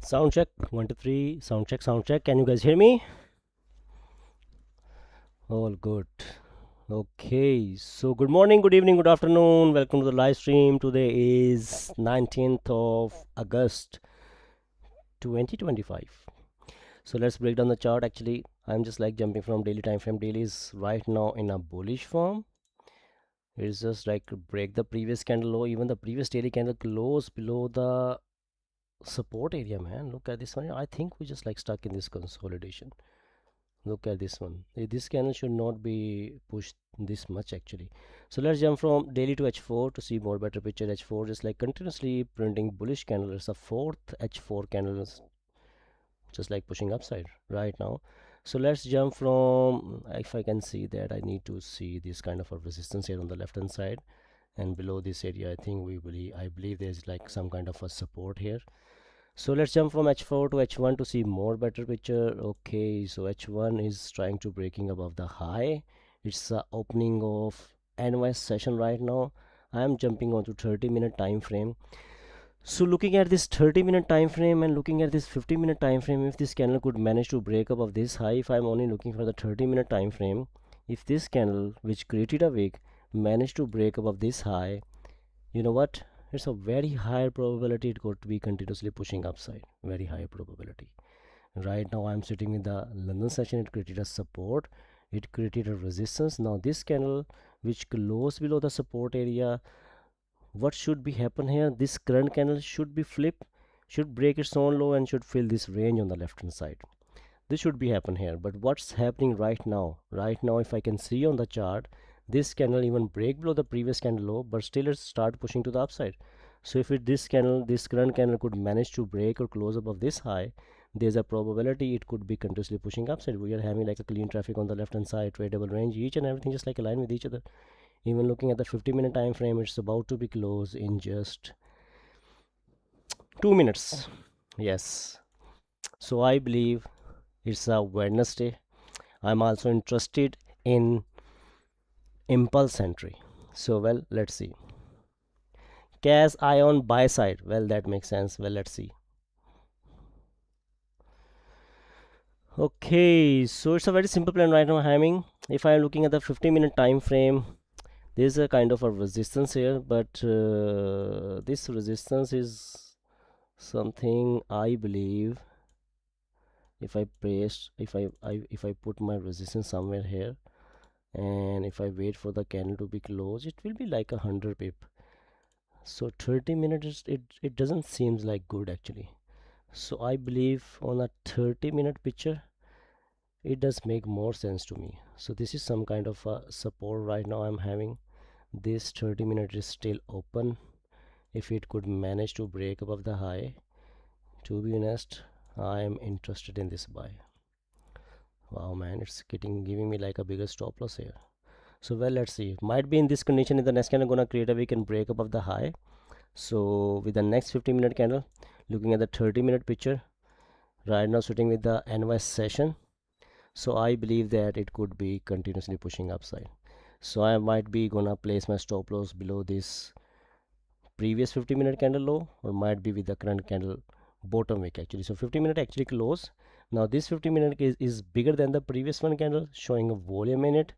Sound check, 1 2 3. Sound check, sound check. Can you guys hear me? All good. Okay, so good morning, good evening, good afternoon. Welcome to the live stream. Today is 19th of August 2025. So let's break down the chart. Actually, I'm just like jumping from daily time frame. Daily is right now in a bullish form. It's just like break the previous candle low. Even the previous daily candle close below the support area, man. Look at this one. I think we just like stuck in this consolidation. Look at this one. This candle should not be pushed this much actually. So let's jump from daily to H4 to see more better picture. H4 is like continuously printing bullish candle. It's a fourth H4 candle, just like pushing upside right now. So let's jump from, if I can see that, I need to see this kind of a resistance here on the left hand side, and below this area I believe there's like some kind of a support here. So let's jump from H4 to H1 to see more better picture. Okay, so H1 is trying to breaking above the high. It's the opening of NYS session right now. I am jumping onto 30-minute time frame. So looking at this 30-minute time frame and looking at this 50-minute time frame, if this candle could manage to break above this high, if I'm only looking for the 30-minute time frame, if this candle which created a wick managed to break above this high, you know what, it's a very high probability it got to be continuously pushing upside. Very high probability. Right now I'm sitting in the London session. It created a support, it created a resistance. Now this candle which closed below the support area, what should be happen here? This current candle should be flip, should break its own low and should fill this range on the left hand side. This should be happen here, but what's happening right now? Right now, if I can see on the chart, this candle even break below the previous candle low, but still it start pushing to the upside. So if this current candle could manage to break or close above this high, there's a probability it could be continuously pushing upside. We are having like a clean traffic on the left hand side, tradable range, each and everything just like align with each other. Even looking at the 50-minute time frame, it's about to be closed in just 2 minutes. Yes, so I believe it's a Wednesday. I'm also interested in impulse entry. So well, let's see. Cash eye on buy side. Well, that makes sense. Well, let's see. Okay, so it's a very simple plan right now having. If I am looking at the 50-minute time frame, there's a kind of a resistance here, but this resistance is something I believe if I put my resistance somewhere here, and if I wait for the candle to be closed, it will be like 100 pip. So 30 minutes, it doesn't seem like good actually. So I believe on a 30-minute picture it does make more sense to me. So this is some kind of a support right now I'm having. This 30 minute is still open. If it could manage to break above the high, to be honest, I am interested in this buy. Wow man, it's giving me like a bigger stop loss here. So well, let's see. Might be in this condition in the next candle gonna create a wick and break above the high. So with the next 50-minute candle, looking at the 30-minute picture right now, sitting with the NYS session, so I believe that it could be continuously pushing upside. So I might be gonna place my stop loss below this previous 50-minute candle low, or might be with the current candle bottom wick actually. So 50-minute actually close. Now this 50-minute is bigger than the previous one candle, showing a volume in it.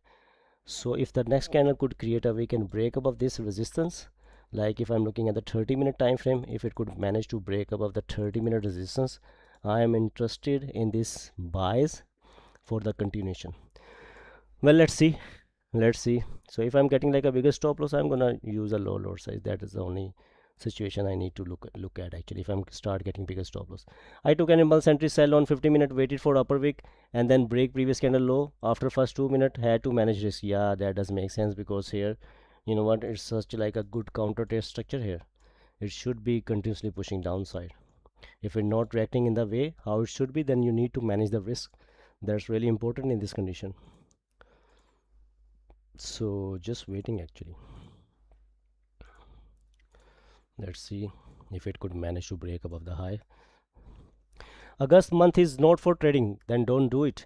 So if the next candle could create a wick and break above this resistance, like if I'm looking at the 30-minute time frame, if it could manage to break above the 30-minute resistance, I am interested in this buys for the continuation. Well, let's see. So if I'm getting like a bigger stop loss, I'm gonna use a low size. That is the only situation I need to look at actually. If I'm start getting bigger stop loss, I took an impulse entry sell on 50-minute, waited for upper wick and then break previous candle low. After first 2 minutes, had to manage risk. Yeah, that does make sense, because here, you know what, it's such like a good counter test structure here. It should be continuously pushing downside. If it's not reacting in the way how it should be, then you need to manage the risk. That's really important in this condition. So just waiting actually. Let's see if it could manage to break above the high. August month is not for trading, then don't do it.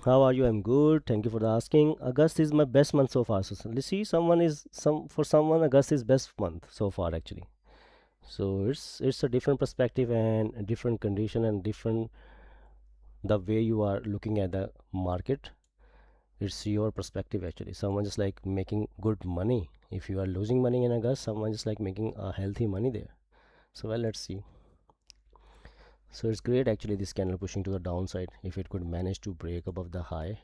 How are you? I'm good, thank you for the asking. August is my best month so far. So let's see, for someone August is best month so far actually. So it's a different perspective and a different condition and different the way you are looking at the market. It's your perspective actually. Someone just like making good money. If you are losing money in August, someone just like making a healthy money there. So well, let's see. So it's great actually, this candle pushing to the downside. If it could manage to break above the high,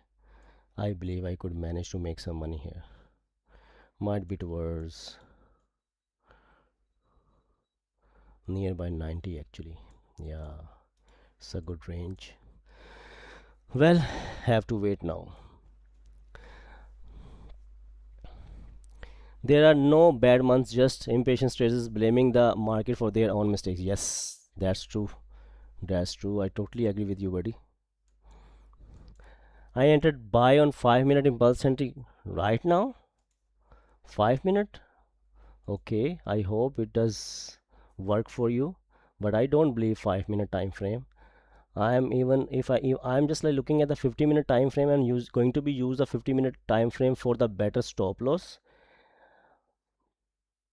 I believe I could manage to make some money here. Might be towards nearby 90 actually. Yeah, it's a good range. Well, have to wait now. There are no bad months, just impatient traders blaming the market for their own mistakes. Yes, that's true. That's true. I totally agree with you, buddy. I entered buy on 5-minute impulse entry right now. 5 minute. Okay, I hope it does work for you, but I don't believe 5-minute time frame. I'm even if I'm just like looking at the 50-minute time frame and going to be use the 50-minute time frame for the better stop loss.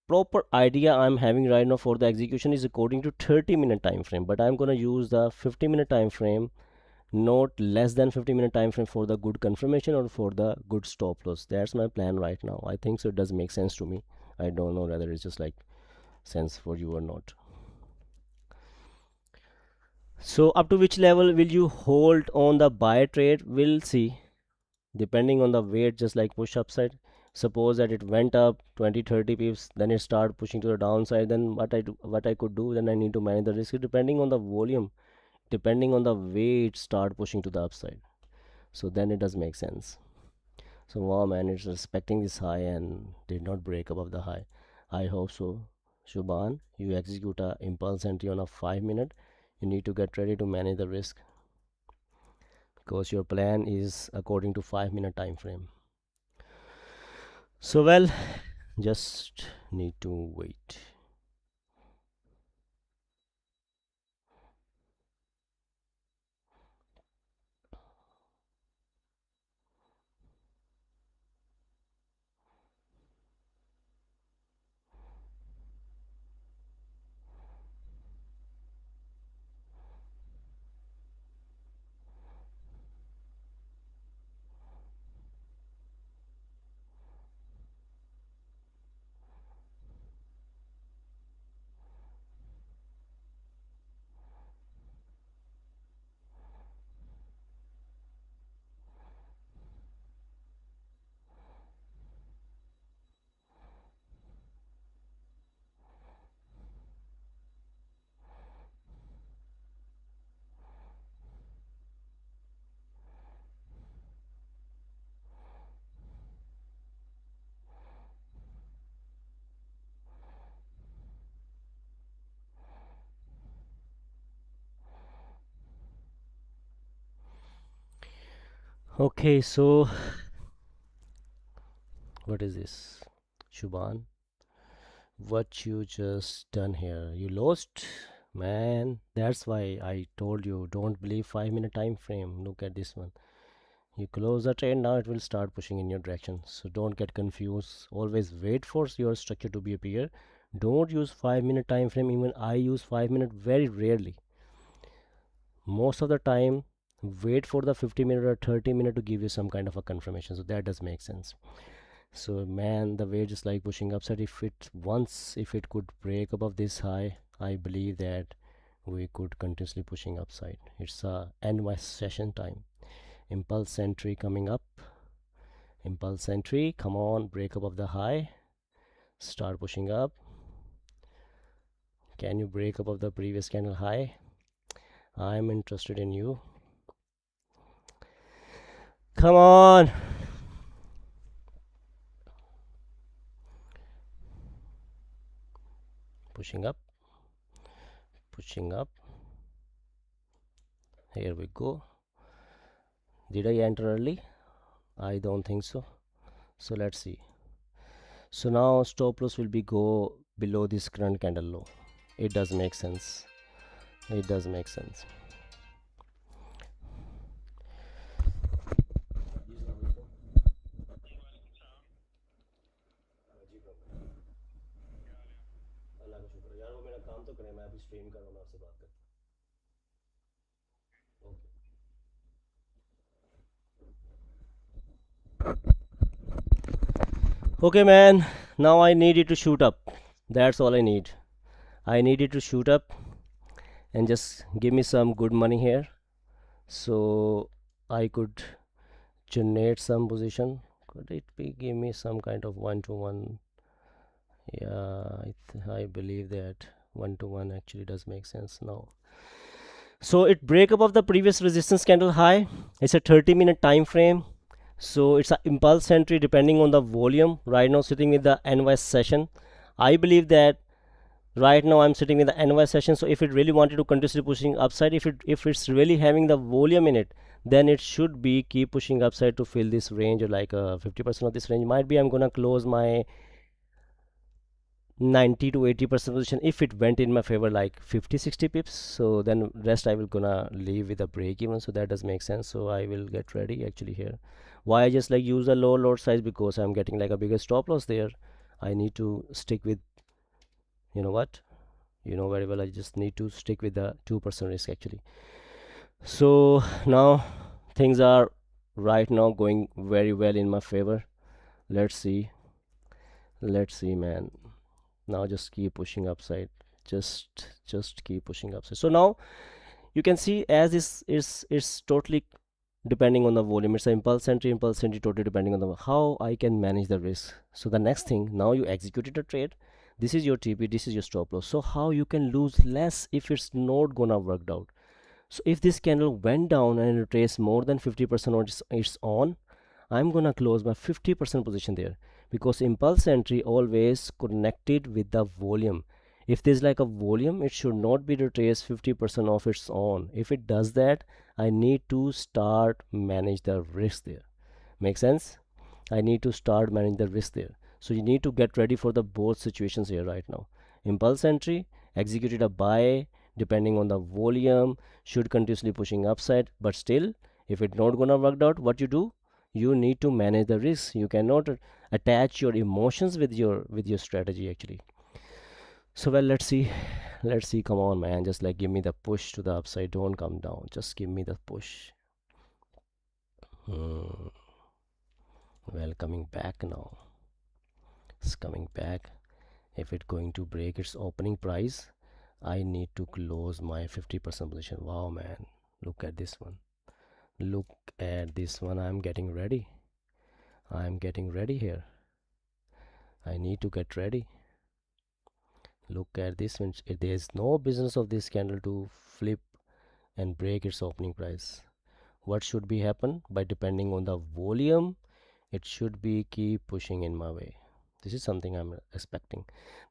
Proper idea I'm having right now for the execution is according to 30-minute time frame, but I'm gonna use the 50-minute time frame, not less than 50-minute time frame for the good confirmation or for the good stop loss. That's my plan right now. I think so it does make sense to me. I don't know whether it's just like sense for you or not. So up to which level will you hold on the buy trade? We'll see, depending on the weight, just like push upside. Suppose that it went up 20-30 pips, then it start pushing to the downside, then what I could do, then I need to manage the risk depending on the volume, depending on the way it start pushing to the upside. So then it does make sense. So wow man, it's respecting this high and did not break above the high. I hope so. Shubhan, you execute a impulse entry on a 5 minute. You need to get ready to manage the risk because your plan is according to 5-minute time frame. So well, just need to wait. Okay, so what is this, Shubhan? What you just done here? You lost, man. That's why I told you don't believe 5-minute time frame. Look at this one. You close the trade, now it will start pushing in your direction. So don't get confused. Always wait for your structure to be appear. Don't use 5-minute time frame. Even I use 5 minute very rarely. Most of the time, wait for the 50-minute or 30-minute to give you some kind of a confirmation. So that does make sense. So man, the way just like pushing upside, if it could break above this high, I believe that we could continuously pushing upside. It's a NY session time. Impulse entry coming up. Impulse entry, come on, break above the high, start pushing up. Can you break above the previous candle high? I'm interested in you. Come on. Pushing up, pushing up. Here we go. Did I enter early? I don't think so. So let's see. So now stop loss will be go below this current candle low. It does make sense. It does make sense. यार वो मेरा काम तो करे, मैं अभी stream कर रहा हूँ, आपसे बात करता हूँ। Okay, man. Now I need it to shoot up. That's all I need. I need it to shoot up and just give me some good money here, so I could generate some position. Could it be give me some kind of 1-to-1? Yeah, I believe that 1-to-1 actually does make sense now. So it break above the previous resistance candle high. It's a 30-minute time frame. So it's an impulse entry depending on the volume. Right now sitting with the NY session. I believe that right now I'm sitting with the NY session. So if it really wanted to continuously pushing upside, if it's really having the volume in it, then it should be keep pushing upside to fill this range, or like 50% of this range. Might be I'm gonna close my 90 to 80% position if it went in my favor, like 50-60 pips. So then rest I will gonna leave with a break even. So that does make sense. So I will get ready actually here. Why I just like use a low lot size? Because I'm getting like a bigger stop loss there. I need to stick with, you know what, you know very well, I just need to stick with the 2% risk actually. So now things are right now going very well in my favor. Let's see, man. Now just keep pushing upside, just keep pushing upside. So now you can see, as this is, it's totally depending on the volume. It's an impulse entry totally depending on the how I can manage the risk. So the next thing, now you executed a trade, this is your TP, this is your stop loss. So how you can lose less if it's not gonna work out. So if this candle went down and retraced more than 50% on its on, I'm gonna close my 50% position there, because impulse entry always connected with the volume. If there's like a volume, it should not be retraced 50% of its on. If it does that, I need to start manage the risk there. Make sense? I need to start manage the risk there. So you need to get ready for the both situations here right now. Impulse entry, executed a buy, depending on the volume, should continuously pushing upside, but still, if it's not gonna work out, what you do? You need to manage the risk. You cannot attach your emotions with your strategy actually. So well, let's see, come on man, just like give me the push to the upside, don't come down, just give me the push. Well, coming back now, it's coming back. If it's going to break its opening price, I need to close my 50% position. Wow man, look at this one, look at this one. I'm getting ready here. I need to get ready. Look at this one. There's no business of this candle to flip and break its opening price. What should be happen? By depending on the volume, it should be keep pushing in my way. This is something I'm expecting.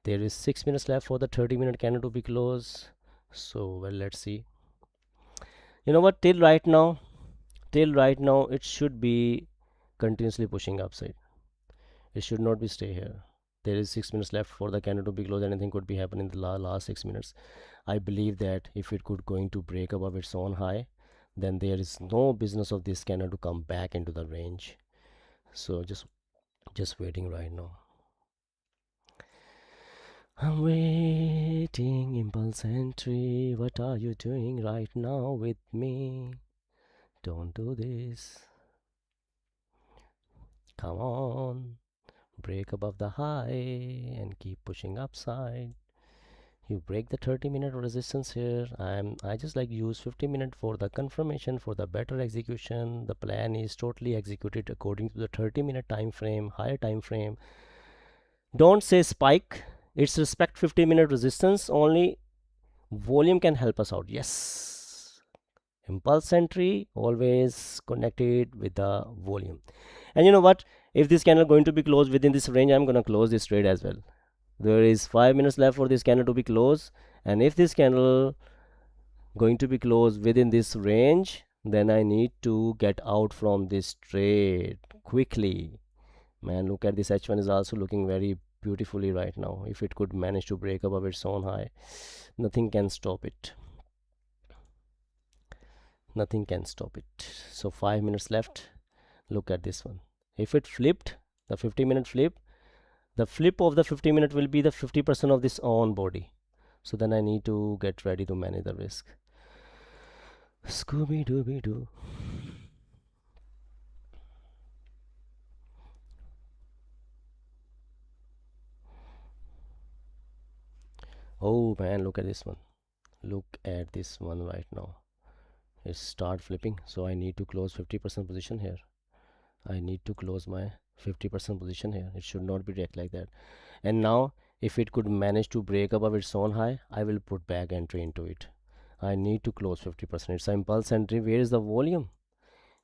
There is 6 minutes left for the 30-minute candle to be closed. So well, let's see. You know what, till right now it should be continuously pushing upside. It should not be stay here. There is 6 minutes left for the candle to be closed. Anything could be happening in the last 6 minutes. I believe that if it could going to break above its own high, then there is no business of this candle to come back into the range. So just waiting right now. I'm waiting, impulse entry. What are you doing right now with me? Don't do this. Come on, break above the high and keep pushing upside. You break the 30-minute resistance here. I just like use 50-minute for the confirmation, for the better execution. The plan is totally executed according to the 30-minute time frame, higher time frame. Don't say spike, it's respect 50-minute resistance. Only volume can help us out. Yes, impulse entry always connected with the volume. And you know what, if this candle going to be closed within this range, I'm gonna close this trade as well. There is 5 minutes left for this candle to be closed, and if this candle going to be closed within this range, then I need to get out from this trade quickly. Man, look at this H1 is also looking very beautifully right now. If it could manage to break above its own high, nothing can stop it. Nothing can stop it. So 5 minutes left. Look at this one. If it flipped, the 50-minute flip, the flip of the 50-minute will be the 50% of this on body. So then I need to get ready to manage the risk. Scooby Dooby Doo. Oh man, look at this one. Look at this one right now. It start flipping, so I need to close 50% position here. I need to close my 50% position here. It should not be react like that. And now if it could manage to break above its own high, I will put back entry into it. I need to close 50%. It's an impulse entry. Where is the volume?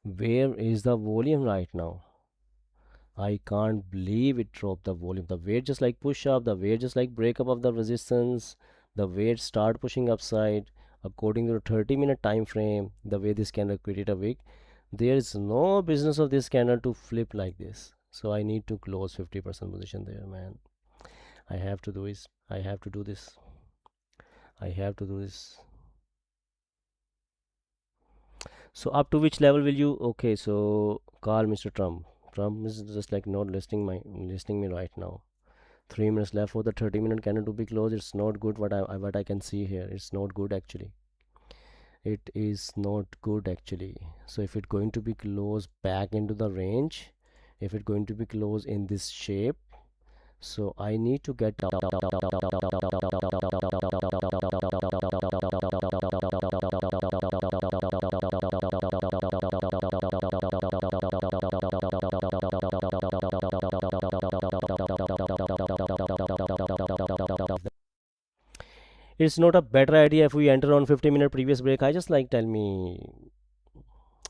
Where is the volume right now? I can't believe it dropped the volume. The weight just like push up, the weight just like break above the resistance, the weight start pushing upside according to the 30-minute time frame. The way this candle created a wick, there is no business of this candle to flip like this. So I need to close 50% position there, man. I have to do this. I have to do this. I have to do this. So up to which level will you? Okay, so call Mr. Trump. Trump is just like not listening me right now. 3 minutes left for the 30-minute candle to be closed. It's not good. What I can see here, it's not good actually. It is not good actually. So if it's going to be closed back into the range, if it's going to be closed in this shape, so I need to get it's not a better idea if we enter on 50-minute previous break. I just like tell me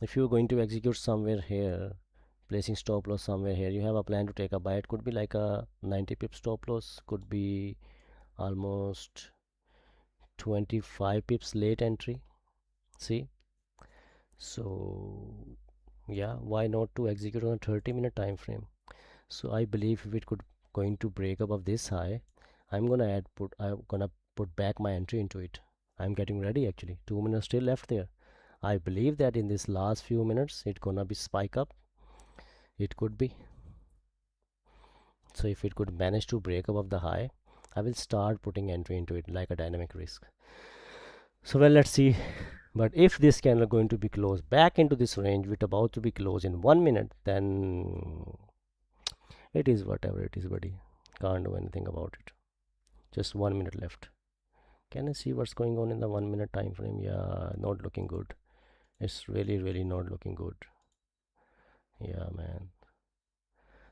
if you're going to execute somewhere here, placing stop loss somewhere here, you have a plan to take a buy. It could be like a 90 pip stop loss, could be almost 25 pips late entry. See, so yeah, why not to execute on a 30-minute time frame? So I believe if it could going to break above this high, I'm gonna put back my entry into it. I'm getting ready actually. 2 minutes still left there. I believe that in this last few minutes it's gonna be spike up. It could be. So if it could manage to break above the high, I will start putting entry into it like a dynamic risk. So well, let's see. But if this candle going to be closed back into this range with about to be closed in 1 minute, then it is whatever it is, buddy. Can't do anything about it. Just 1 minute left. Can I see what's going on in the 1 minute time frame? Yeah, not looking good. It's really not looking good. Yeah, man.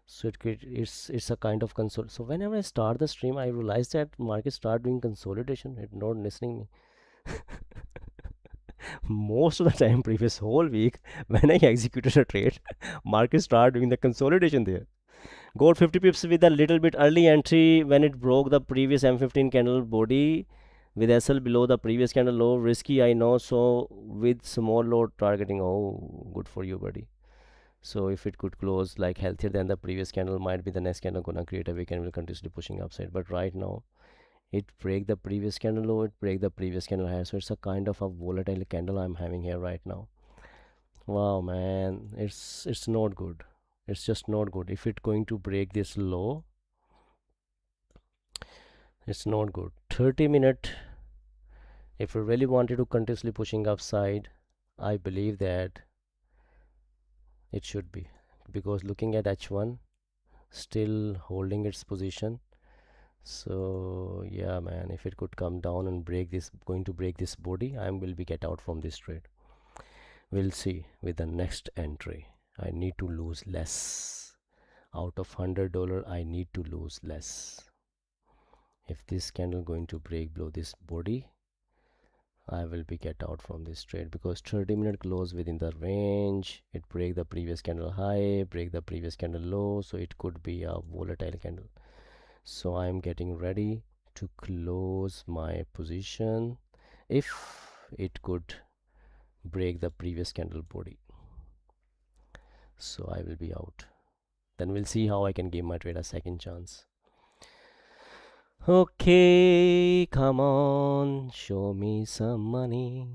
So it's a kind of console. So whenever I start the stream, I realize that market start doing consolidation. It not listening me. Most of the time, previous whole week, when I executed a trade, market start doing the consolidation there. Got 50 pips with a little bit early entry when it broke the previous M15 candle body with SL below the previous candle low. Risky, I know. So with small load targeting, oh, good for you, buddy. So if it could close like healthier than the previous candle, might be the next candle gonna create a wick and will continuously pushing upside. But right now, it break the previous candle low, it break the previous candle high. So it's a kind of a volatile candle I'm having here right now. Wow, man, it's not good. It's just not good. If it's going to break this low, it's not good. 30-minute, if you really wanted to continuously pushing upside, I believe that it should be, because looking at H1 still holding its position. So yeah, man, if it could come down and break this, going to break this body, I will be get out from this trade. We'll see with the next entry. I need to lose less. Out of $100, I need to lose less. If this candle going to break below this body, I will be get out from this trade, because 30-minute close within the range. It break the previous candle high, break the previous candle low, so it could be a volatile candle. So I'm getting ready to close my position if it could break the previous candle body. So I will be out. Then we'll see how I can give my trade a second chance. Okay, come on, show me some money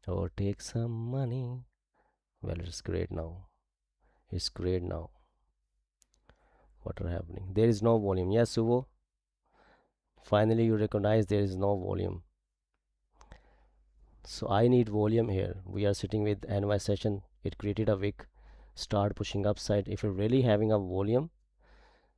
or take some money. Well, it's great now. It's great now. What are happening? There is no volume. Yes, Suvo. Finally you recognize there is no volume. So I need volume here. We are sitting with NY session. It created a wick. Start pushing upside. If you're really having a volume,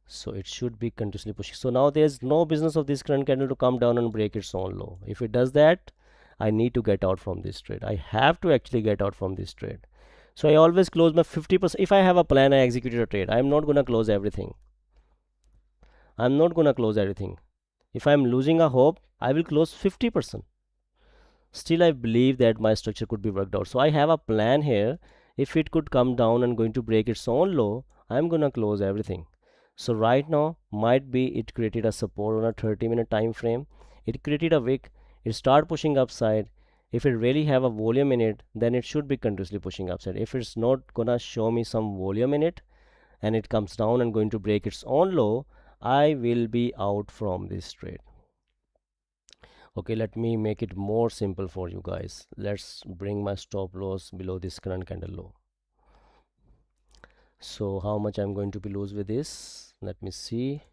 so it should be continuously pushing. So now there's no business of this current candle to come down and break its own low. If it does that, I need to get out from this trade. I have to actually get out from this trade. So I always close my 50%. If I have a plan, I executed a trade. I'm not gonna close everything. I'm not gonna close everything. If I'm losing a hope, I will close 50%. Still I believe that my structure could be worked out. So I have a plan here. If it could come down and going to break its own low, I'm gonna close everything. So right now might be it created a support on a 30-minute time frame. It created a wick. It start pushing upside. If it really have a volume in it, then it should be continuously pushing upside. If it's not gonna show me some volume in it and it comes down and going to break its own low, I will be out from this trade. Okay, let me make it more simple for you guys. Let's bring my stop loss below this current candle low. So how much I'm going to be lose with this? Let me see.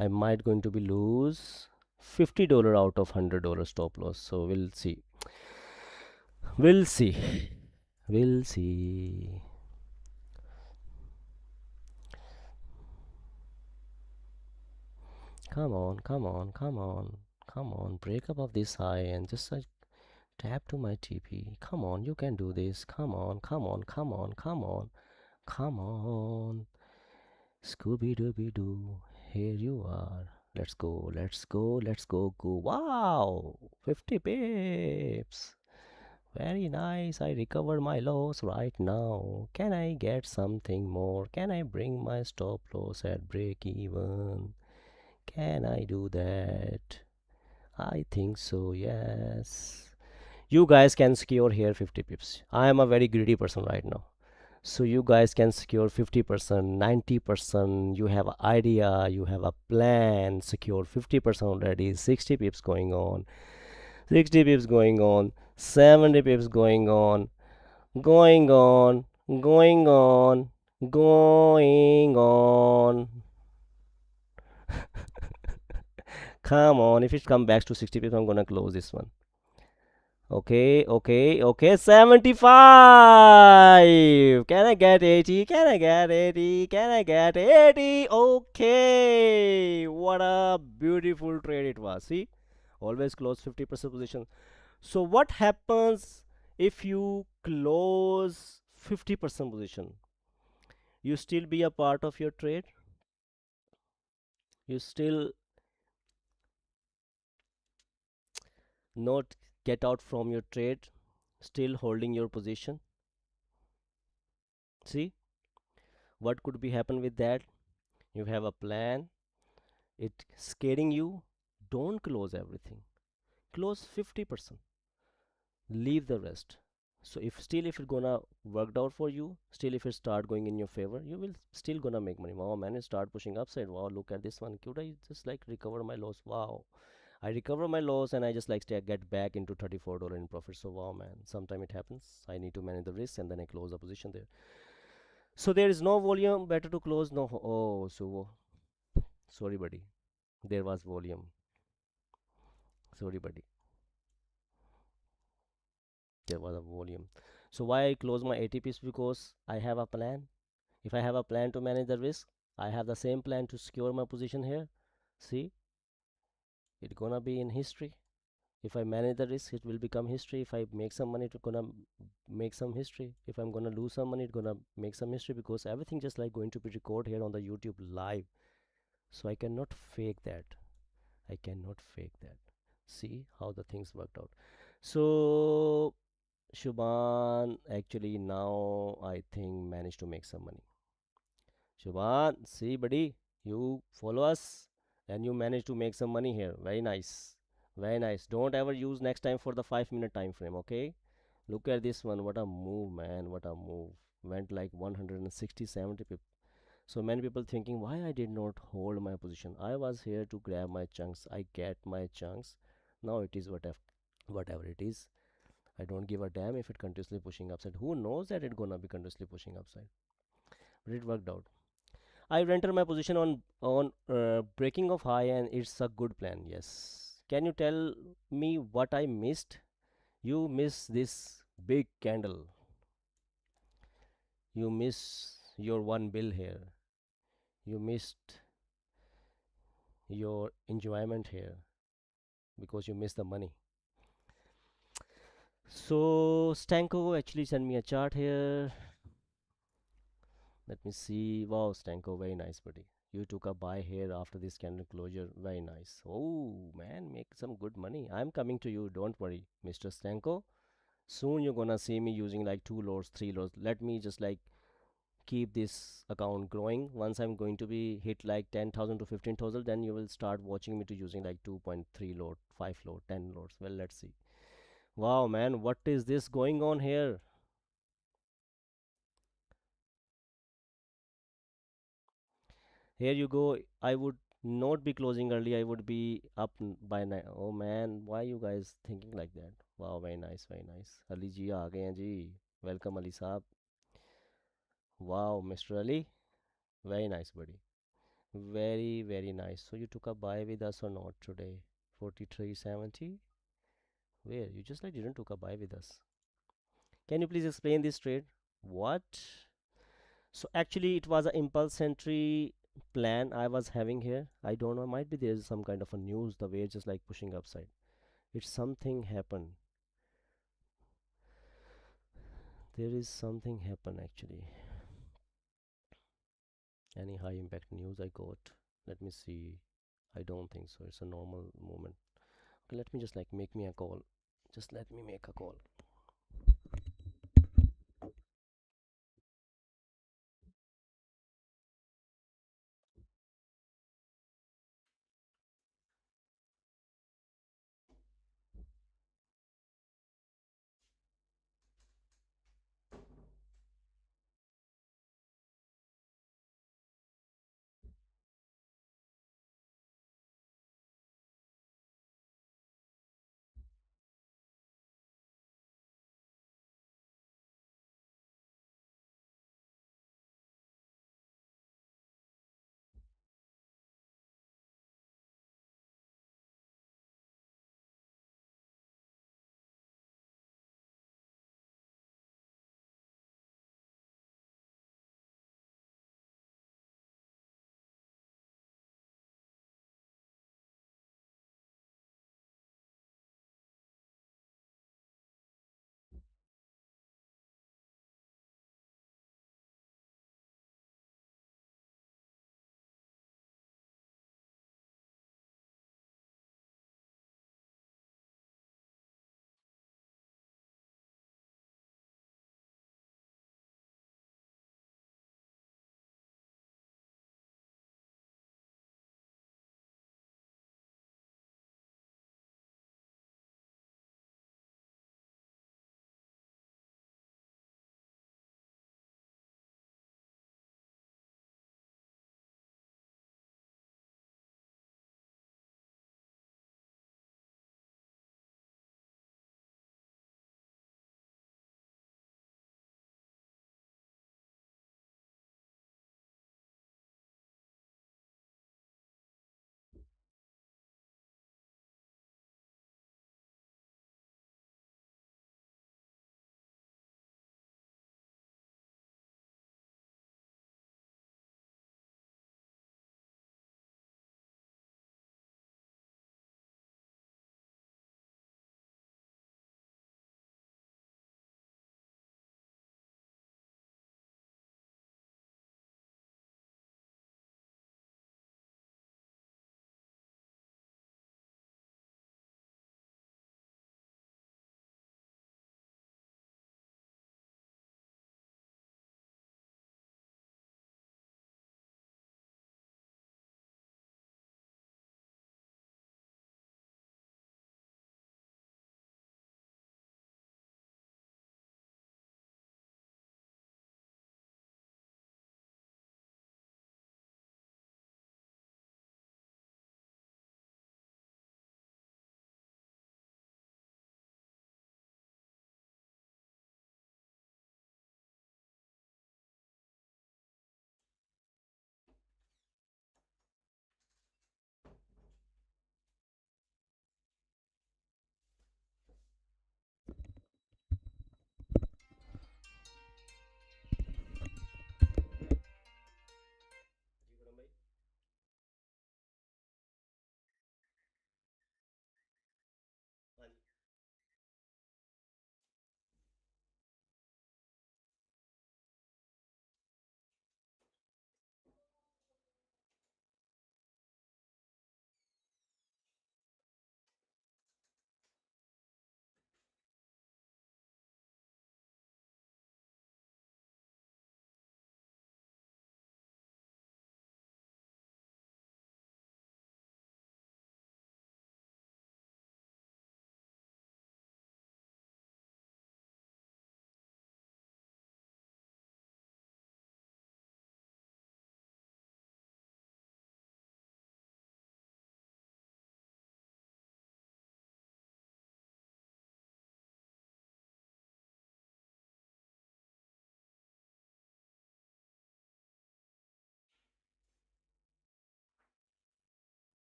I might going to be lose $50 out of $100 stop loss. So we'll see. We'll see. We'll see. Come on, come on, come on, come on. Break above this high and just tap to my TP. Come on, you can do this. Come on, come on, come on, come on, come on. Scooby Dooby Doo, here you are. Let's go, let's go, let's go, go. Wow, 50 pips. Very nice. I recover my loss right now. Can I get something more? Can I bring my stop loss at break even? Can I do that? I think so, yes. You guys can secure here 50 pips. I am a very greedy person right now. So you guys can secure 50%, 90%. You have an idea, you have a plan, secure 50% already, 60 pips going on, 60 pips going on, 70 pips going on, going on, going on, going on. Come on, if it comes back to 60 pips, I'm gonna close this one. Okay, okay, okay, 75. Can I get 80? Can I get 80? Can I get 80? Okay. What a beautiful trade it was. See, always close 50% position. So what happens if you close 50% position? You still be a part of your trade? You still not get out from your trade? Still holding your position? See, what could be happen with that? You have a plan, it scaring you. Don't close everything, close 50%, leave the rest. So if it's gonna worked out for you, still if it start going in your favor, you will still gonna make money. Wow man, it start pushing upside. Wow, look at this one. Could I just like recover my loss? Wow, I recover my loss and I just like get back into $34 in profit. So wow man, sometime it happens. I need to manage the risk and then I close the position there. So there is no volume, better to close. No, oh, so sorry buddy, there was volume. Sorry buddy, there was a volume. So why I close my ATPs? Because I have a plan. If I have a plan to manage the risk, I have the same plan to secure my position here. See, it's gonna be in history. If I manage the risk, it will become history. If I make some money, it's gonna make some history. If I'm gonna lose some money, it's gonna make some history, because everything just like going to be recorded here on the YouTube live. So I cannot fake that. I cannot fake that. See how the things worked out. So Shubhan actually now I think managed to make some money. Shubhan, see buddy, you follow us and you managed to make some money here. Very nice. Very nice. Don't ever use next time for the 5 minute time frame, okay? Look at this one. What a move, man. What a move. Went like 160, 70 people. So many people thinking why I did not hold my position. I was here to grab my chunks. I get my chunks. Now it is whatever it is. I don't give a damn if it continuously pushing upside. Who knows that it gonna be continuously pushing upside? But it worked out. I enter my position on breaking of high, and it's a good plan. Yes. Can you tell me what I missed? You miss this big candle. You miss your one bill here. You missed your enjoyment here because you missed the money. So Stanko actually sent me a chart here. Let me see. Wow, Stanko, very nice, buddy. You took a buy here after this candle closure. Very nice. Oh man, make some good money. I'm coming to you. Don't worry, Mr. Stanko. Soon you're gonna see me using like two loads, three loads. Let me just like keep this account growing. Once I'm going to be hit like 10,000 to 15,000, then you will start watching me to using like 2.3 load, 5 load, 10 loads. Well, let's see. Wow, man, what is this going on here? Here you go. I would not be closing early. I would be up by 9. Oh man, why you guys thinking like that? Wow, very nice, very nice. Ali ji आ गए हैं जी. Welcome Ali साहब. Wow, Mr. Ali. Very nice, buddy. Very, very nice. So you took a buy with us or not today? 43.70. Where? You just like didn't took a buy with us. Can you please explain this trade? What? So actually it was an impulse entry plan I was having here. I don't know, might be there's some kind of a news the way it's just like pushing upside. It's something happened. There is something happen actually. Any high impact news I got? Let me see. I don't think so. It's a normal moment. Okay, let me just like make me a call. Just let me make a call.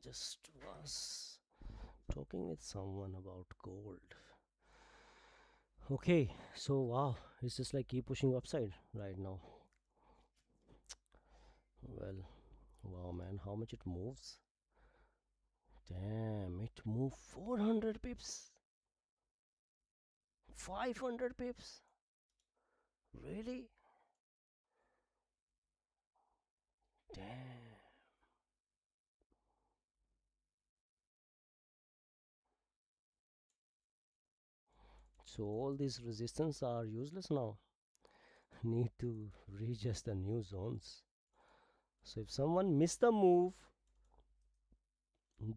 just was talking with someone about gold. Okay, so wow, it's just like keep pushing upside right now. Well, wow, man, how much it moves? Damn, it moved 400 pips, 500 pips. Really? Damn. So all these resistance are useless now. Need to readjust the new zones. So if someone missed the move,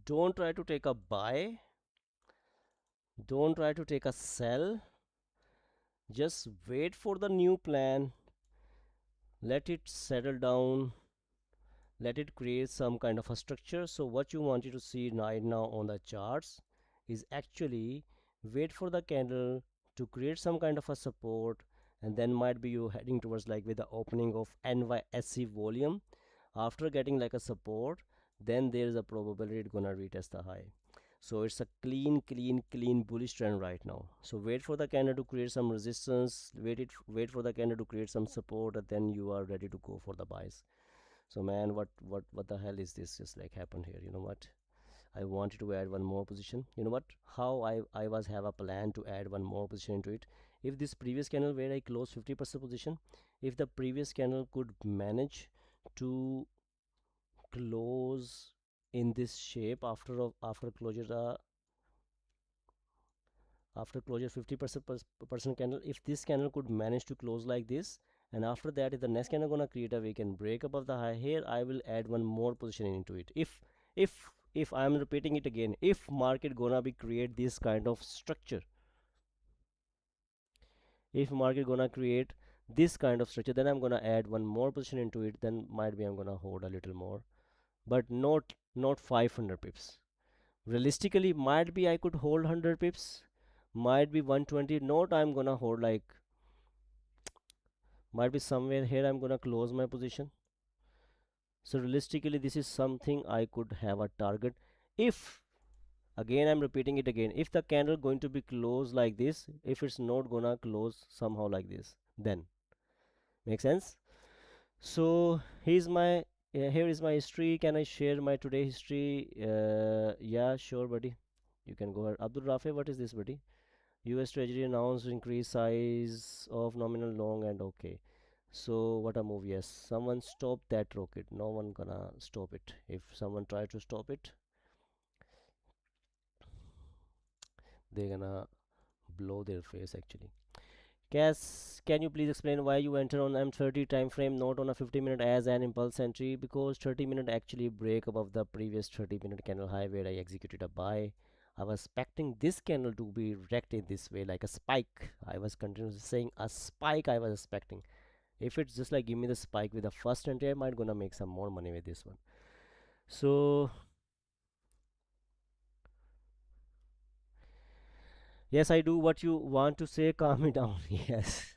don't try to take a buy, don't try to take a sell, just wait for the new plan, let it settle down, let it create some kind of a structure. So what you wanted to see right now on the charts is actually wait for the candle to create some kind of a support, and then might be you heading towards like with the opening of NYSE volume. After getting like a support, then there is a probability it's gonna retest the high. So it's a clean bullish trend right now. So wait for the candle to create some resistance, wait for the candle to create some support, and then you are ready to go for the buys. So man, what the hell is this just like happened here? You know what, I wanted to add one more position. You know what, how I was have a plan to add one more position into it. If this previous candle where I closed 50% position, if the previous candle could manage to close in this shape after closure, after closure 50% percent candle, if this candle could manage to close like this, and after that if the next candle gonna create a weekend break above the high here, I will add one more position into it. If I'm repeating it again, if market gonna be create this kind of structure, if market gonna create this kind of structure, then I'm gonna add one more position into it. Then might be I'm gonna hold a little more, but not 500 pips. Realistically, might be I could hold 100 pips, might be 120. Not I'm gonna hold like, might be somewhere here I'm gonna close my position. So realistically, this is something I could have a target. If again I'm repeating it again, if the candle going to be closed like this, if it's not gonna close somehow like this, then make sense. So here's my here is my history. Can I share my today history? Yeah, sure, buddy. You can go ahead. Abdul Rafe, what is this, buddy? US Treasury announced increase size of nominal long and okay. So what a move. Yes, someone stop that rocket. No one gonna stop it. If someone try to stop it, they're gonna blow their face actually. Cass, can you please explain why you enter on M30 time frame, not on a 50-minute as an impulse entry? Because 30-minute actually break above the previous 30-minute candle high where I executed a buy. I was expecting this candle to be wrecked in this way like a spike. I was continuously saying a spike I was expecting. If it's just like give me the spike with the first entry, I might gonna make some more money with this one. So yes, I do what you want to say. Calm me down. Yes.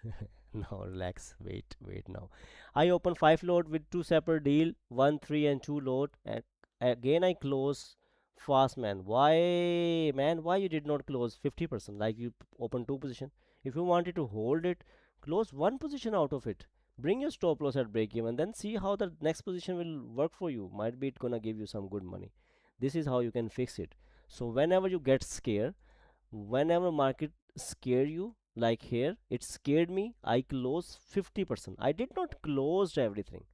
Now relax. Wait now. I open 5 lot with 2 separate deal, 1, 3 and 2 lot, and again I close fast, man. Why, man? Why you did not close 50%? Like you open 2 position. If you wanted to hold it, close 1 position out of it. Bring your stop loss at break even, then see how the next position will work for you. Might be it gonna give you some good money. This is how you can fix it. So whenever you get scared, whenever market scare you, like here it scared me, I close 50%. I did not close everything,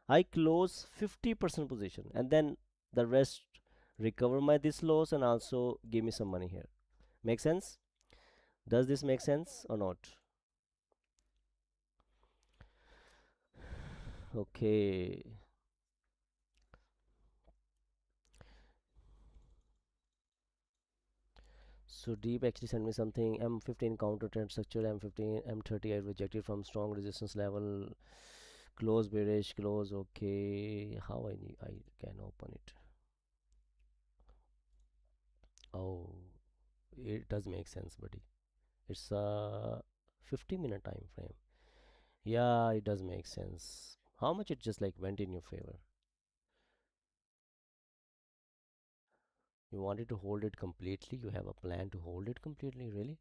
I close 50% position, and then the rest recover my this loss and also give me some money here. Make sense? Does this make sense or not? Okay, so deep actually sent me something. M15 counter trend structure, M15 M30 I rejected from strong resistance level, close bearish close. Okay, how I can open it? Oh, it does make sense, buddy. It's a 50-minute time frame. Yeah, it does make sense. How much it just like went in your favor? You wanted to hold it completely. You have a plan to hold it completely, really?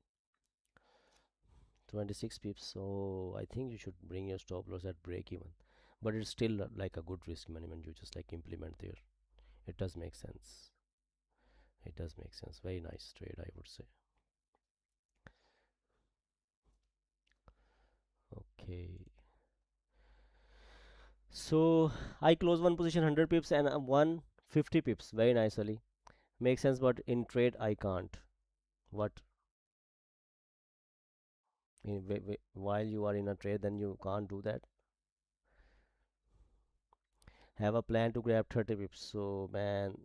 26 pips. So I think you should bring your stop loss at break even. But it's still like a good risk management you just like implement there. It does make sense. It does make sense. Very nice trade, I would say. Okay. So I close one position 100 pips and one 50 pips. Very nice, Ali. Makes sense, but in trade I can't. What while you are in a trade, then you can't do that. Have a plan to grab 30 pips. So man,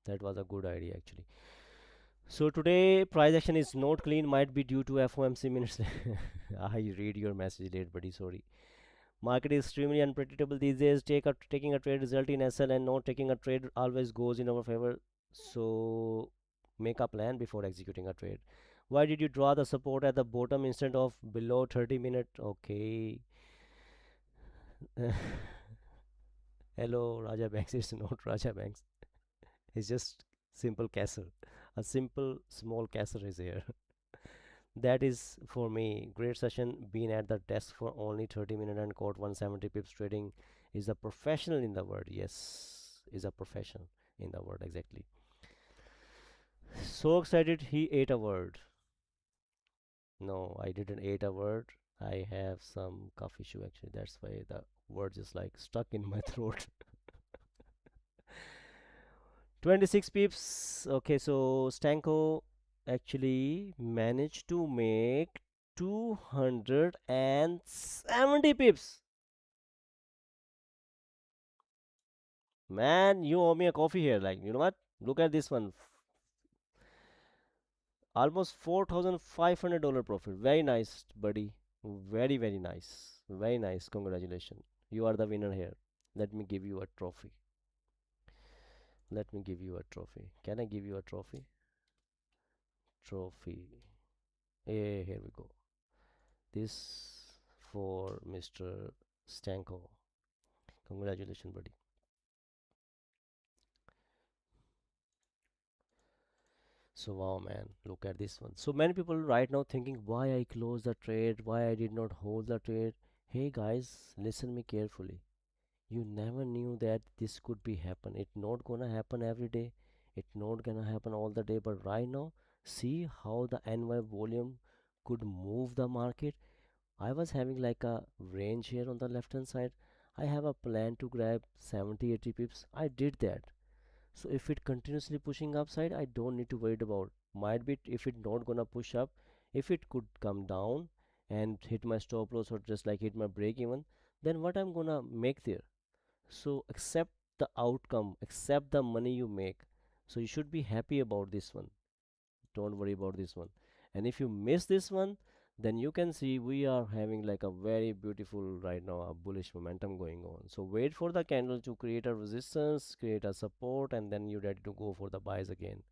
that was a good idea actually. So today price action is not clean. Might be due to FOMC minutes. I read your message late, buddy. Sorry. Market is extremely unpredictable these days. Taking a trade result in SL and not taking a trade always goes in our favor. So make a plan before executing a trade. Why did you draw the support at the bottom instead of below 30-minute? Okay. Hello, Raja Banks. It's not Raja Banks. It's just simple castle. A simple small castle is here. That is for me. Great session. Been at the desk for only 30 minutes and caught 170 pips trading. Is a professional in the word. Yes, is a professional in the word exactly. So excited he ate a word. No, I didn't eat a word. I have some cough issue actually. That's why the word is like stuck in my throat. 26 pips. Okay, so Stanko actually managed to make 270 pips. Man, you owe me a coffee here. Like, you know what? Look at this one. Almost $4,500 profit. Very nice, buddy. Very, very nice. Very nice. Congratulations. You are the winner here. Let me give you a trophy. Let me give you a trophy. Can I give you a trophy? Trophy. Hey, here we go. This for Mr. Stanko. Congratulations, buddy. So wow, man, look at this one. So many people right now thinking why I closed the trade, why I did not hold the trade. Hey guys, listen me carefully. You never knew that this could be happen. It not gonna happen every day. It not gonna happen all the day. But right now, see how the NY volume could move the market. I was having like a range here on the left hand side. I have a plan to grab 70-80 pips. I did that. So if it continuously pushing upside, I don't need to worry about. Might be if it not gonna push up, if it could come down and hit my stop loss or just like hit my break even, then what I'm gonna make there? So accept the outcome, accept the money you make. So you should be happy about this one. Don't worry about this one. And if you miss this one, then you can see we are having like a very beautiful right now a bullish momentum going on. So wait for the candle to create a resistance, create a support, and then you're ready to go for the buys again.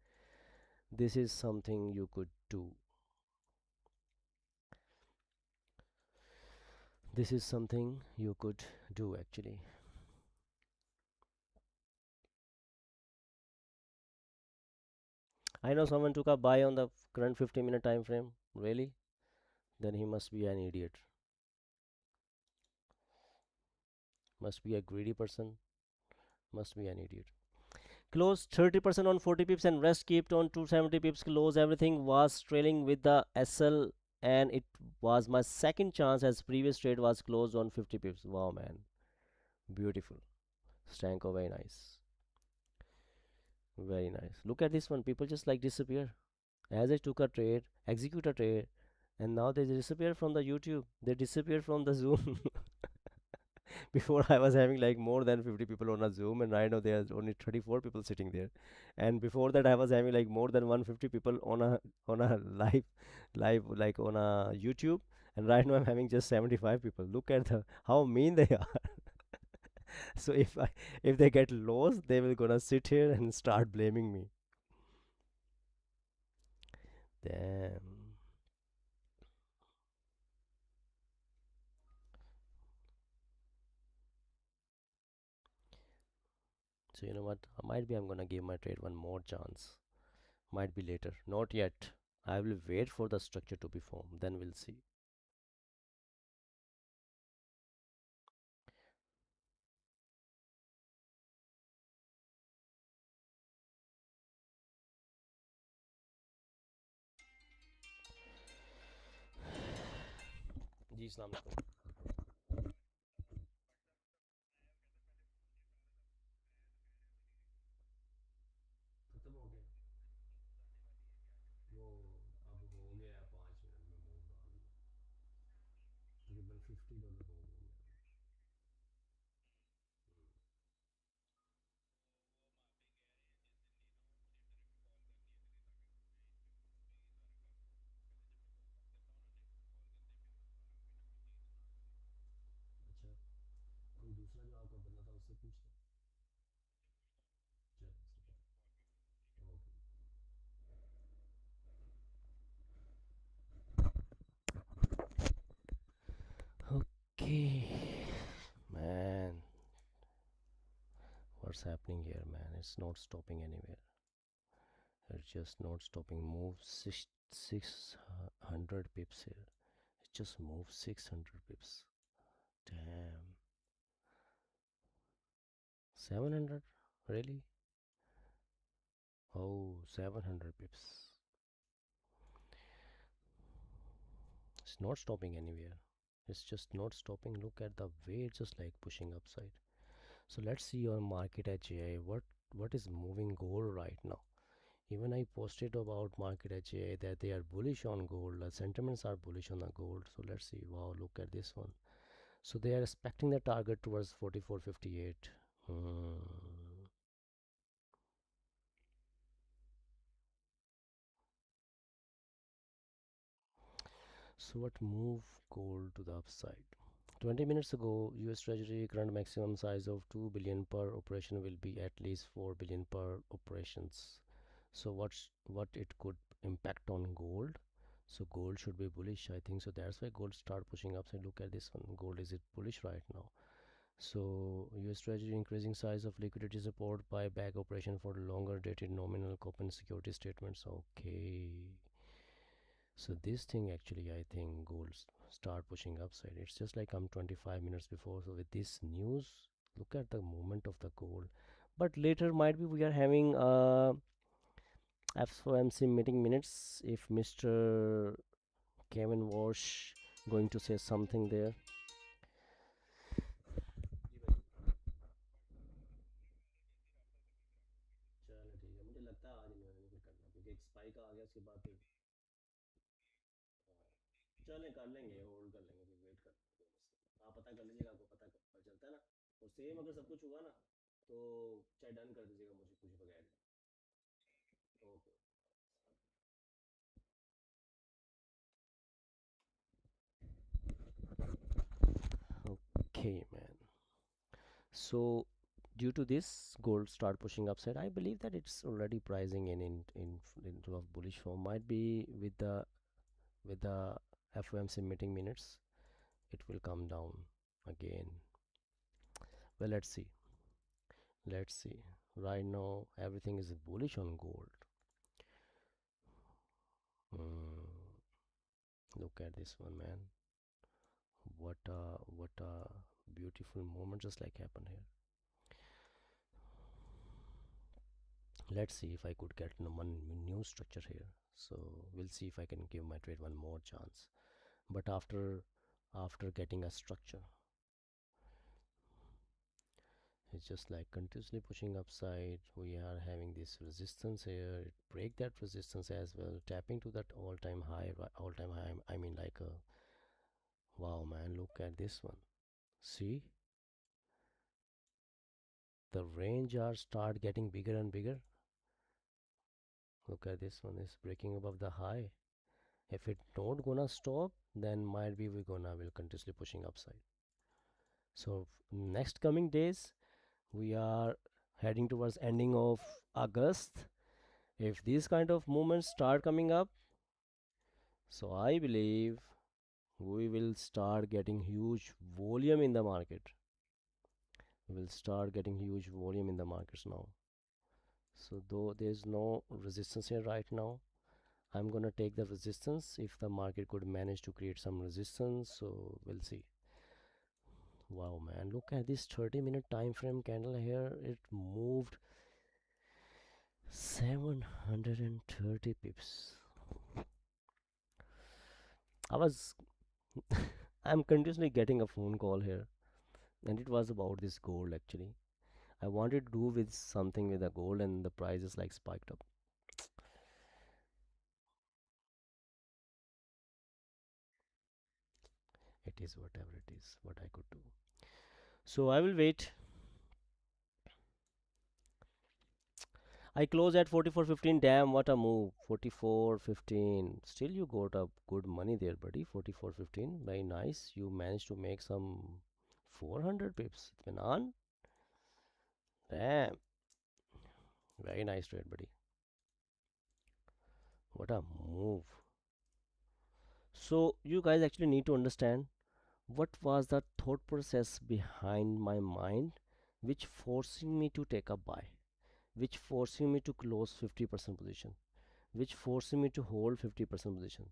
This is something you could do. This is something you could do actually. I know someone took a buy on the current 50-minute time frame. Really? Then he must be an idiot. Must be a greedy person. Must be an idiot. Close 30% on 40 pips and rest kept on 270 pips. Close everything was trailing with the SL and it was my second chance as previous trade was closed on 50 pips. Wow, man. Beautiful. Stanko, very nice. Very nice. Look at this one. People just like disappear. As I took a trade, execute a trade, and now they disappear from the YouTube. They disappear from the Zoom. Before I was having like more than 50 people on a Zoom, and right now there's only 34 people sitting there. And before that, I was having like more than 150 people on a live like on a YouTube. And right now I'm having just 75 people. Look at how mean they are. So if they get lost, they will gonna sit here and start blaming me. Damn. So you know what, might be I'm gonna give my trade one more chance. Might be later, not yet. I will wait for the structure to be formed, then we'll see. जी अस्सलाम वालेकुम। खत्म हो गया वो, अब हो गया 5 minute में मूव डाल दिया, तकरीबन $50 हो गया। अच्छा, कोई दूसरा जो आपका बंदा था उससे पूछ लो। चलो okay. Okay, man, what's happening here, man? It's not stopping anywhere. It's just not stopping. Move 600 pips here. It just moved 600 pips. Damn. 700? Really? Oh, 700 pips. It's not stopping anywhere. It's just not stopping. Look at the way it's just like pushing upside. So let's see on market HAI. What is moving gold right now? Even I posted about market HAI that they are bullish on gold. The sentiments are bullish on the gold. So let's see. Wow, look at this one. So they are expecting the target towards 44.58. So what move gold to the upside? 20 minutes ago, US Treasury current maximum size of 2 billion per operation will be at least 4 billion per operations. So what it could impact on gold? So gold should be bullish, I think. So that's why gold start pushing upside. Look at this one. Gold is it bullish right now? So US Treasury increasing size of liquidity support by back operation for longer dated nominal coupon security statements. Okay. So this thing actually, I think gold start pushing upside. It's just like I'm 25 minutes before. So with this news, look at the movement of the gold. But later might be we are having FOMC meeting minutes. If Mr. Kevin Walsh going to say something there. चलो ठीक है, मुझे लगता है आज नहीं होने कुछ करना, क्योंकि एक स्पाइक आ गया उसके बाद फिर चलें कर लेंगे, होल्ड कर लेंगे, फिर वेट कर लेंगे, आप पता कर लीजिएगा, आपको पता पता चलता है ना। और सेम अगर सब कुछ हुआ ना तो चाहे डन कर दीजिएगा मुझे पूछे बगैर। Okay. Okay, man. So due to this gold start pushing upside, I believe that it's already pricing in into a bullish form. Might be with the FOMC meeting minutes, it will come down again. Well, let's see. Let's see. Right now, everything is bullish on gold. Mm, look at this one, man. What a beautiful moment just like happened here. Let's see if I could get one new structure here. So we'll see if I can give my trade one more chance. But after getting a structure, it's just like continuously pushing upside. We are having this resistance here. It break that resistance as well, tapping to that all-time high. All-time high, I mean, like a wow, man, look at this one. See, the range are start getting bigger and bigger. Look at this one, is breaking above the high. If it not gonna stop, then might be we gonna will continuously pushing upside. So next coming days, we are heading towards ending of August. If these kind of movements start coming up, so I believe we will start getting huge volume in the market. will start getting huge volume in the markets now. So though there's no resistance here right now, I'm gonna take the resistance if the market could manage to create some resistance. So we'll see. Wow, man, look at this 30-minute time frame candle here. It moved 730 pips. I was I'm continuously getting a phone call here, and it was about this gold actually. I wanted to do with something with the gold, and the price is like spiked up. It is whatever it is, what I could do. So I will wait. I close at 44.15. Damn, what a move. 44.15. Still, you got a good money there, buddy. 44.15. Very nice. You managed to make some 400 pips. Itminan. Damn. Very nice trade, buddy. What a move. So, you guys actually need to understand what was the thought process behind my mind which forcing me to take a buy, which forcing me to close 50% position, which forcing me to hold 50% position.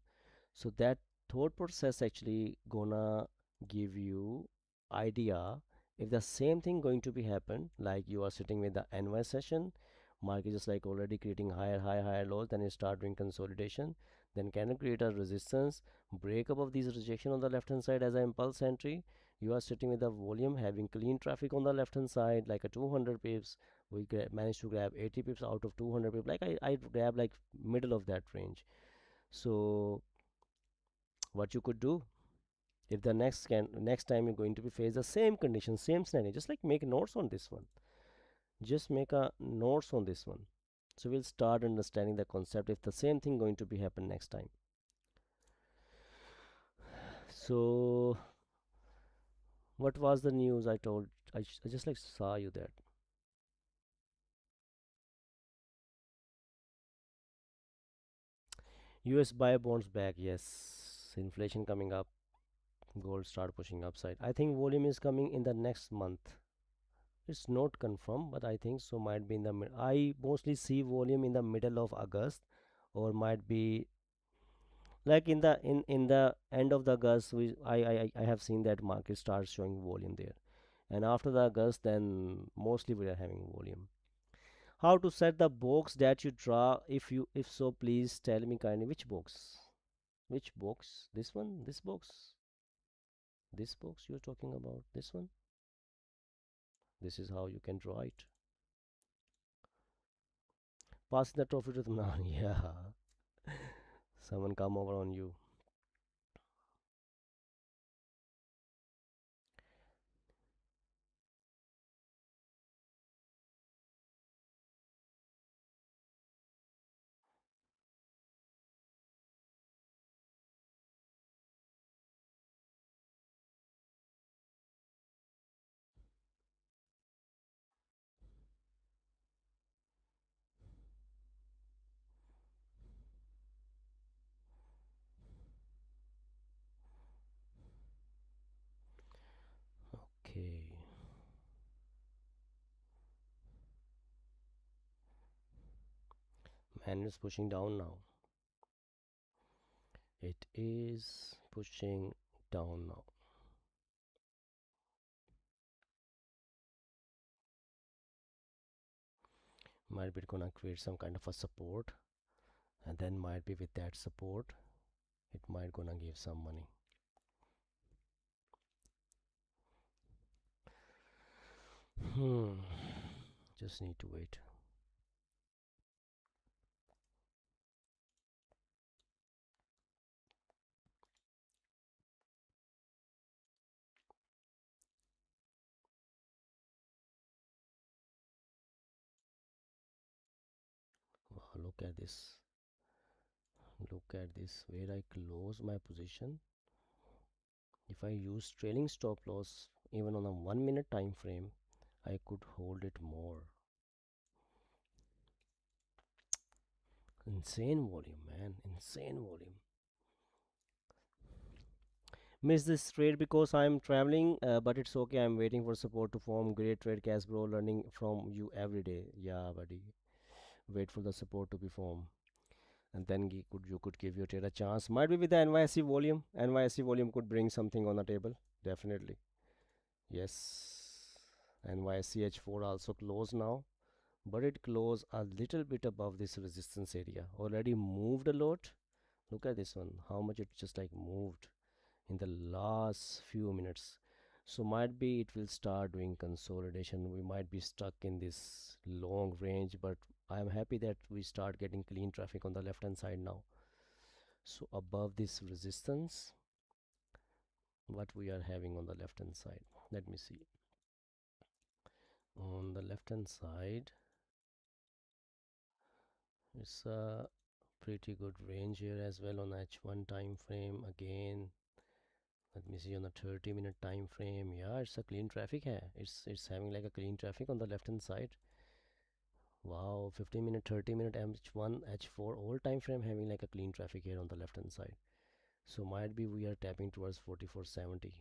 So that thought process actually gonna give you idea if the same thing going to be happen, like you are sitting with the NY session, market is like already creating higher high higher lows, then you start doing consolidation, then can you create a resistance, break above these rejection on the left hand side as an impulse entry. You are sitting with the volume having clean traffic on the left hand side like a 200 pips. We managed to grab 80 pips out of 200 pips, like I grab like middle of that range. So what you could do, if the next time you're going to be face the same condition, same scenario, just like make notes on this one, just make a notes on this one. So we'll start understanding the concept if the same thing going to be happen next time. So what was the news I told? I just like saw you that US buy bonds back. Yes, inflation coming up, gold start pushing upside. I think volume is coming in the next month. It's not confirmed, but I think so might be in the I mostly see volume in the middle of August, or might be like in the end of the August. I have seen that market starts showing volume there, and after the August, then mostly we are having volume. How to set the box that you draw? If so, please tell me kindly which box. Which box? This one? This box? This box you're talking about? This one? This is how you can draw it. Passing the trophy to the man. Yeah. Someone come over on you. Okay. Man is pushing down now. It is pushing down now. Might be gonna create some kind of a support, and then might be with that support, it might gonna give some money. Hmm. Just need to wait. Wow, look at this. Look at this. Where I close my position. If I use trailing stop loss, even on a 1 minute time frame, I could hold it more. Insane volume, man. Insane volume. Miss this trade because I'm traveling, but it's okay. I'm waiting for support to form. Great trade, cash bro. Learning from you every day. Yeah, buddy. Wait for the support to be formed, and then you could give your trade a chance. Might be with the NYSE volume. NYSE volume could bring something on the table. Definitely. Yes. NYSE H4 also closed now, but it closed a little bit above this resistance area. Already moved a lot. Look at this one. How much it just like moved in the last few minutes. So might be it will start doing consolidation. We might be stuck in this long range, but I'm happy that we start getting clean traffic on the left hand side now. So above this resistance, what we are having on the left hand side, let me see. On the left hand side, it's a pretty good range here as well on H1 time frame. Again, let me see on the 30-minute time frame. Yeah, it's a clean traffic here. It's having like a clean traffic on the left hand side. Wow, 15-minute, 30-minute, H1, H4, all time frame having like a clean traffic here on the left hand side. So might be we are tapping towards 4470.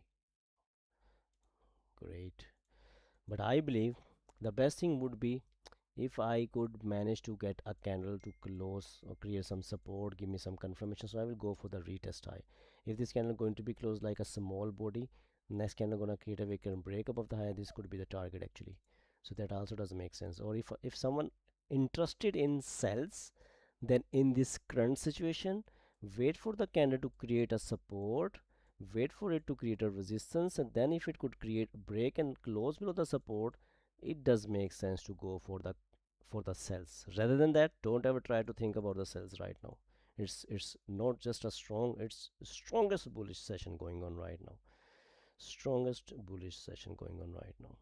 Great. But I believe the best thing would be if I could manage to get a candle to close or create some support, give me some confirmation. So I will go for the retest high. If this candle going to be closed like a small body, next candle gonna create a wick and break above the high, this could be the target actually. So that also doesn't make sense. Or if someone interested in sells, then in this current situation, wait for the candle to create a support, wait for it to create a resistance, and then if it could create break and close below the support, it does make sense to go for the sells. Rather than that, don't ever try to think about the sells right now. It's not just a strong, it's strongest bullish session going on right now. Strongest bullish session going on right now.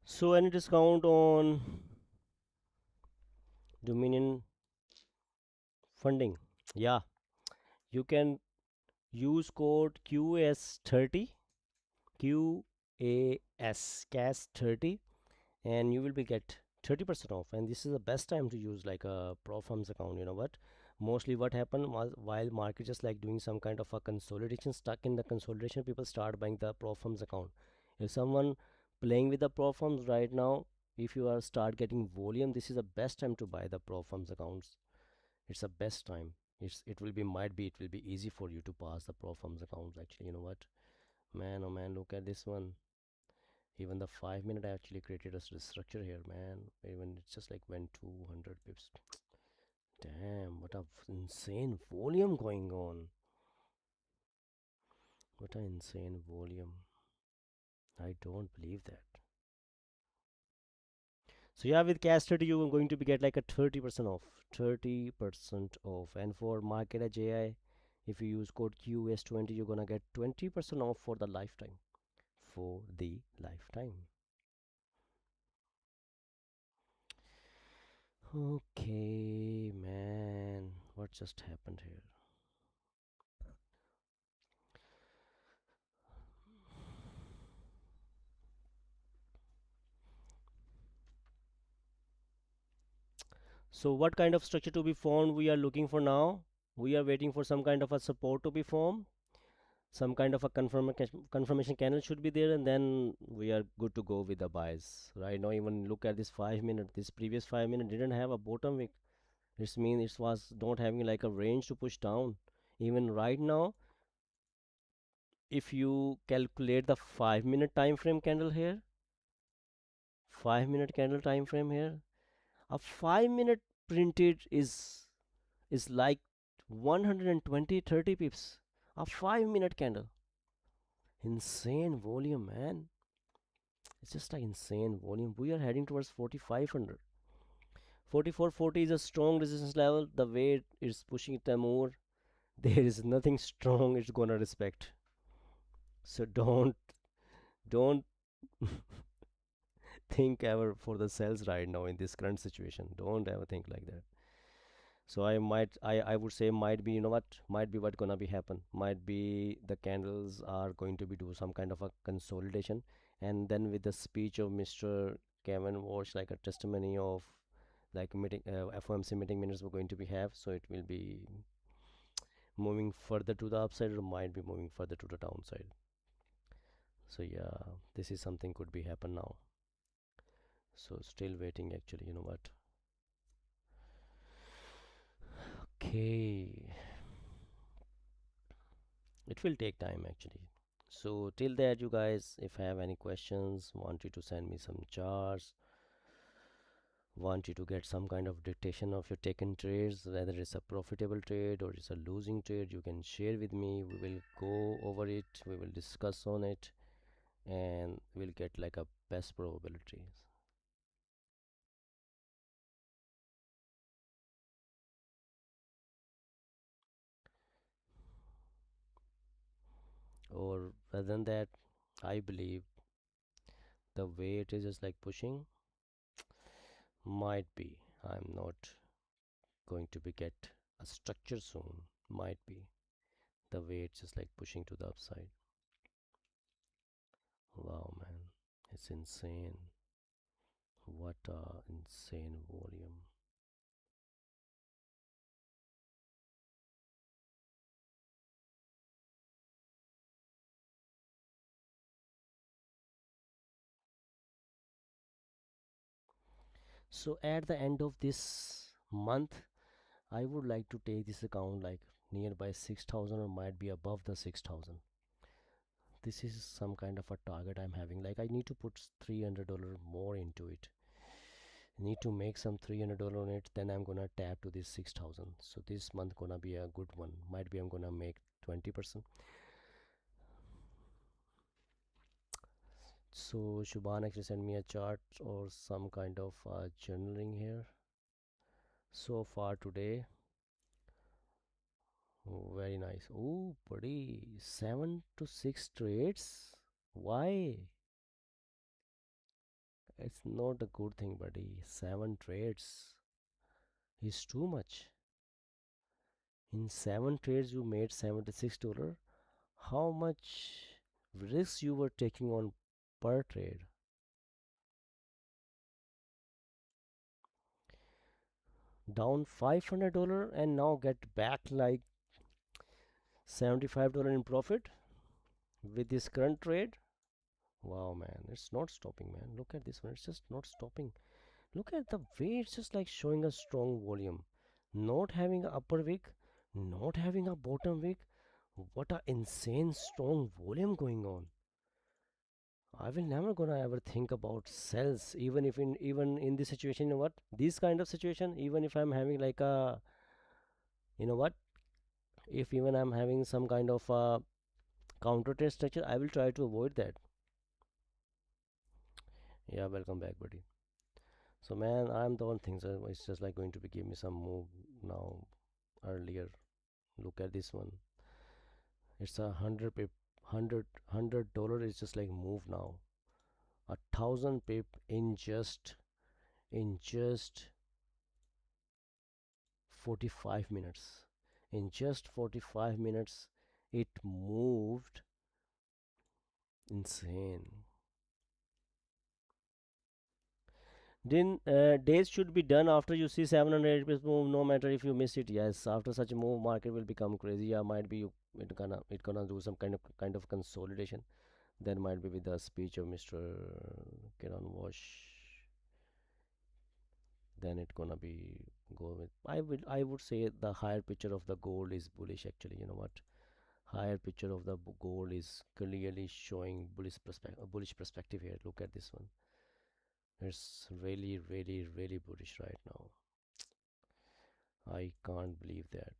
So any discount on Dominion funding? Yeah, you can use code QAS30, QAS CAS 30, and you will be get 30% off. And this is the best time to use like a pro firms account. You know what, mostly what happened was while market just like doing some kind of a consolidation, stuck in the consolidation, people start buying the pro firms account. If someone playing with the pro firms right now, if you are start getting volume, this is the best time to buy the pro firms accounts. It's the best time. It will be, might be it will be easy for you to pass the pro firms accounts actually. You know what, man, oh man, look at this one. Even the 5 minute actually created a structure here, man. Even it's just like went 200 pips. Damn, what a insane volume going on. What a insane volume. I don't believe that. So yeah, with cash 30 you are going to be get like a 30% off. 30% off. And for market at JI, if you use code QS20, you're gonna get 20% off for the lifetime. For the lifetime. Okay, man. What just happened here? So what kind of structure to be formed we are looking for now? We are waiting for some kind of a support to be formed. Some kind of a confirmation candle should be there, and then we are good to go with the buys. Right now, even look at this 5 minute. This previous 5 minute didn't have a bottom wick. It means it was not having like a range to push down. Even right now, if you calculate the 5 minute time frame candle here, 5 minute candle time frame here, a 5 minute printed is like 120-30 pips. A 5 minute candle. Insane volume, man. It's just like insane volume. We are heading towards 4500. 4440 is a strong resistance level. The way it is pushing it more, there is nothing strong it's gonna respect. So don't think ever for the cells right now in this current situation. Don't ever think like that. So I would say might be, you know what, might be what gonna be happen, might be the candles are going to be do some kind of a consolidation, and then with the speech of Mr. Kevin Walsh, like a testimony of like meeting, FOMC meeting minutes we're going to be have, so it will be moving further to the upside or might be moving further to the downside. So yeah, this is something could be happen now. So still waiting actually, you know what. Okay, it will take time actually. So till that, you guys, if have any questions, want you to send me some charts, want you to get some kind of dictation of your taken trades, whether it's a profitable trade or it's a losing trade, you can share with me. We will go over it, we will discuss on it, and we'll get like a best probabilities. Or rather than that, I believe the way it is just like pushing might be, I'm not going to be get a structure soon, might be the way it's just like pushing to the upside. Wow, man, it's insane. What a insane volume. So at the end of this month, I would like to take this account like nearby 6000 or might be above the 6000. This is some kind of a target I'm having. Like I need to put $300 more into it. Need to make some $300 on it, then I'm gonna tap to this 6000. So this month gonna be a good one. Might be I'm gonna make 20%. So Shubhan actually sent me a chart or some kind of journaling here. So far today, oh, very nice. Oh, buddy, 7 to 6 trades. Why? It's not a good thing, buddy. 7 trades is too much. In 7 trades, you made $76. How much risk you were taking on per trade? Down $500 and now get back like $75 in profit with this current trade. Wow, man, it's not stopping, man. Look at this one, it's just not stopping. Look at the way it's just like showing a strong volume, not having a upper wick, not having a bottom wick. What a insane strong volume going on. I will never gonna ever think about cells, even in this situation. You know what, this kind of situation, even if I'm having like a, you know what, if even I'm having some kind of a counter trade structure, I will try to avoid that. Yeah, welcome back, buddy. So man, I'm the one thing, so it's just like going to be give me some move now. Earlier, look at this one, it's a $100 is just like move now, 1,000 pip in just 45 minutes. In just 45 minutes, it moved insane. Then days should be done after you see 700 rupees move, no matter if you miss it. Yes, after such a move, market will become crazy. Yeah, might be it gonna do some kind of consolidation. Then might be with the speech of Mr. Kiran Wash. Then it gonna be go with. I would say the higher picture of the gold is bullish actually. You know what? Higher picture of the gold is clearly showing bullish perspective here. Look at this one. It's really, really, really bullish right now. I can't believe that.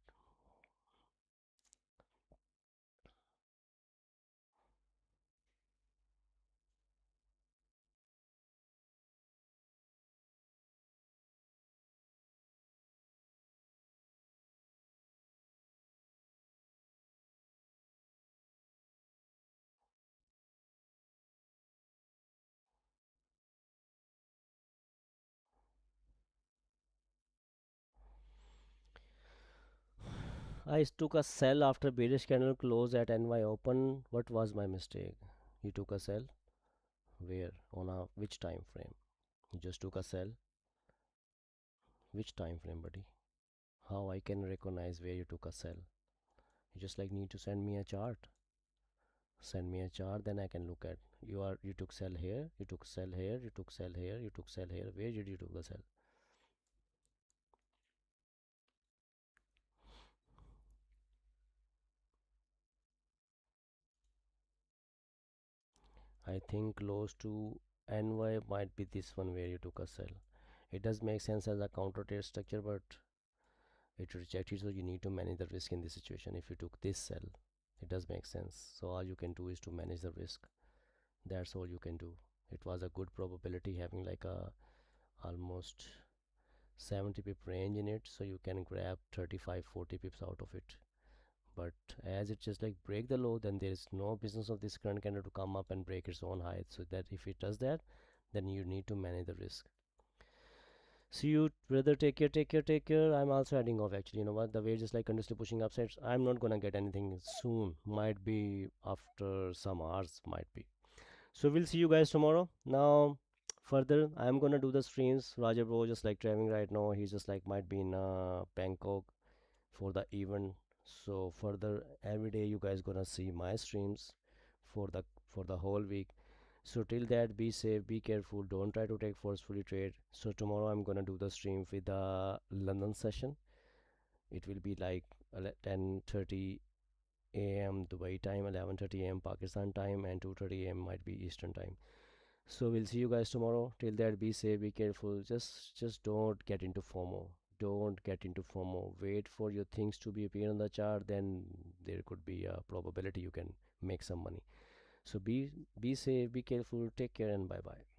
I took a sell after bearish candle close at NY open. What was my mistake? You took a sell? Where? On a which time frame? You just took a sell? Which time frame, buddy? How I can recognize where you took a sell? You just like need to send me a chart. Send me a chart, then I can look at. You took sell here, you took sell here, you took sell here, you took sell here. Where did you took the sell? I think close to NY might be this one where you took a sell. It does make sense as a counter trade structure, but it rejected, so you need to manage the risk in this situation. If you took this sell, it does make sense. So all you can do is to manage the risk. That's all you can do. It was a good probability having like a almost 70 pip range in it, so you can grab 35-40 pips out of it. But as it just like break the low, then there is no business of this current candle to come up and break its own height. So that if it does that, then you need to manage the risk. See you, brother. Take care, take care, take care. I'm also heading off actually. You know what? The way just like continuously pushing upsides. I'm not gonna get anything soon. Might be after some hours, might be. So we'll see you guys tomorrow. Now, further, I'm gonna do the streams. Raja bro just like traveling right now. He's just like might be in Bangkok for the event. So further, every day you guys gonna see my streams for the whole week. So till that, be safe, be careful, don't try to take forcefully trade. So tomorrow I'm gonna do the stream with the London session. It will be like 10:30 a.m. Dubai time, 11:30 a.m. Pakistan time, and 2:30 a.m. might be Eastern time. So we'll see you guys tomorrow. Till that, be safe, be careful. Just don't get into FOMO. Don't get into FOMO. Wait for your things to be appear on the chart. Then there could be a probability you can make some money. So be safe, be careful. Take care, and bye bye.